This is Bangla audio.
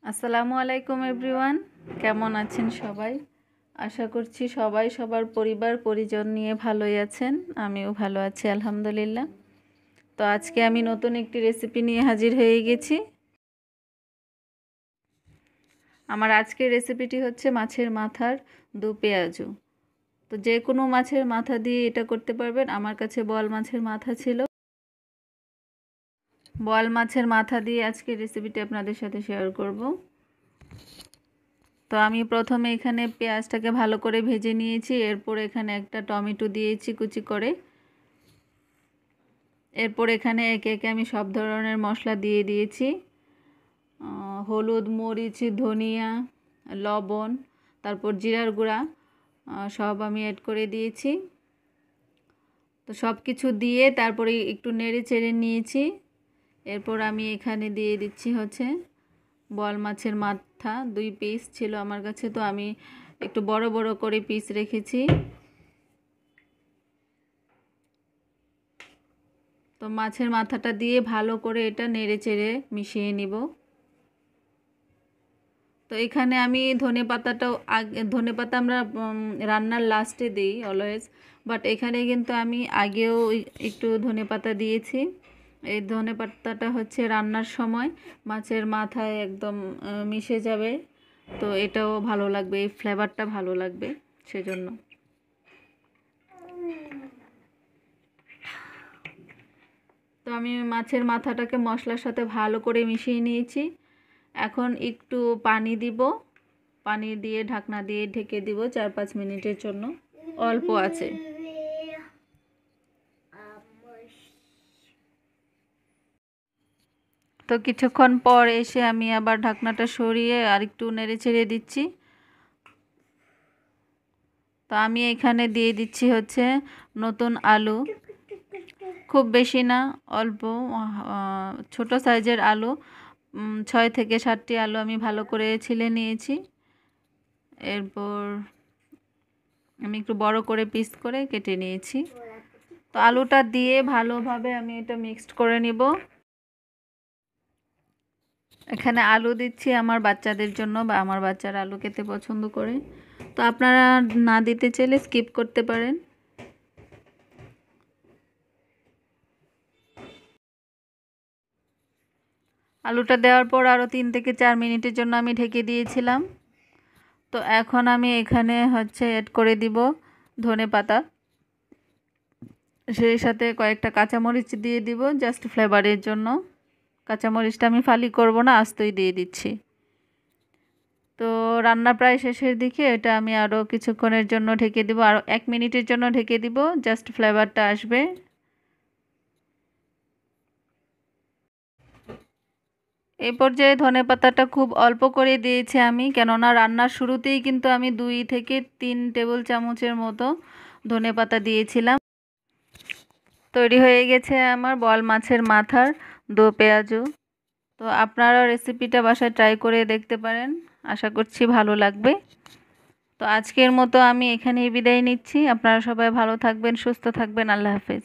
আসসালামু আলাইকুম এভরিওয়ান, কেমন আছেন সবাই? আশা করছি সবাই সবার পরিবার পরিজন নিয়ে ভালোই আছেন। আমিও ভালো আছি আলহামদুলিল্লাহ। তো আজকে আমি নতুন একটি রেসিপি নিয়ে হাজির হয়ে গেছি। আমার আজকের রেসিপিটি হচ্ছে মাছের মাথার দো পেঁয়াজু। তো যে কোনো মাছের মাথা দিয়ে এটা করতে পারবেন। আমার কাছে বোয়াল মাছের মাথা ছিল, বোয়াল মাছের মাথা দিয়ে আজকে রেসিপিটি আপনাদের সাথে শেয়ার করব। তো আমি প্রথমে এখানে পেঁয়াজটাকে ভালো করে ভেজে নিয়েছি। এরপর এখানে একটা টমেটো দিয়েছি কুচি করে। এরপর এখানে একে একে আমি সব ধরনের মশলা দিয়ে দিয়েছি। হলুদ, মরিচ, ধনিয়া, লবণ, তারপর জিরার গুঁড়া সব আমি অ্যাড করে দিয়েছি। তো সব কিছু দিয়ে তারপরে একটু নেড়ে চেড়ে নিয়েছি। এরপর আমি এখানে দিয়ে দিচ্ছি হচ্ছে বোয়াল মাছের মাথা। 2 পিস ছিল আমার কাছে, তো আমি একটু বড় বড় করে পিস রেখেছি। তো মাছের মাথাটা দিয়ে ভালো করে এটা নেড়ে চেড়ে মিশিয়ে নিব। তো এখানে আমি ধনেপাতা আমরা রান্নার লাস্টে দিই অলওয়েজ, বাট এখানে কিন্তু আমি আগেও একটু ধনেপাতা দিয়েছি। এই ধনেপাতাটা হচ্ছে রান্নার সময় মাছের মাথায় একদম মিশে যাবে, তো এটাও ভালো লাগবে, এই ফ্লেভারটা ভালো লাগবে সেজন্য। তো আমি মাছের মাথাটাকে মশলার সাথে ভালো করে মিশিয়ে নিয়েছি। এখন একটু পানি দিব, পানি দিয়ে ঢাকনা দিয়ে ঢেকে দিব 4-5 মিনিটের জন্য। অল্প আছে। তো কিছুক্ষণ পর এসে আমি আবার ঢাকনাটা সরিয়ে আর একটু নেড়ে চেড়ে দিচ্ছি। তো আমি এখানে দিয়ে দিচ্ছি হচ্ছে নতুন আলু, খুব বেশি না, অল্প ছোট সাইজের আলু। 6 থেকে 7টি আলু আমি ভালো করে ছিলে নিয়েছি। এরপর আমি একটু বড় করে পিস করে কেটে নিয়েছি। তো আলুটা দিয়ে ভালোভাবে আমি এটা মিক্সড করে নিব। এখানে আলু দিচ্ছি আমার বাচ্চাদের জন্য, বা আমার বাচ্চারা আলু খেতে পছন্দ করে। তো আপনারা না দিতে চাইলে স্কিপ করতে পারেন। আলুটা দেওয়ার পর আরও 3 থেকে 4 মিনিটের জন্য আমি ঢেকে দিয়েছিলাম। তো এখন আমি এখানে হচ্ছে অ্যাড করে দিব ধনেপাতা, সেই সাথে কয়েকটা কাঁচামরিচ দিয়ে দিব জাস্ট ফ্লেভারের জন্য। কাঁচামরিচটা আমি ফালি করব না, আস্তই দিয়ে দিচ্ছি। তো রান্না প্রায় শেষের দিকে, এটা আমি আরও কিছুক্ষণের জন্য ঢেকে দিব, আরও 1 মিনিটের জন্য ঢেকে দিব, জাস্ট ফ্লেভারটা আসবে। এই পর্যায়ে ধনেপাতাটা খুব অল্প করে দিয়েছি আমি, কেননা রান্নার শুরুতেই কিন্তু আমি 2 থেকে 3 টেবিল চামচের মতো ধনেপাতা দিয়েছিলাম। তৈরি হয়ে গেছে আমার বোয়াল মাছের মাথার দো পেঁয়াজু। তো আপনারা রেসিপিটা বাসায় ট্রাই করে দেখতে পারেন, আশা করছি ভালো লাগবে। তো আজকের মতো আমি এখানেই বিদায় নিচ্ছি। আপনারা সবাই ভালো থাকবেন, সুস্থ থাকবেন। আল্লাহ হাফেজ।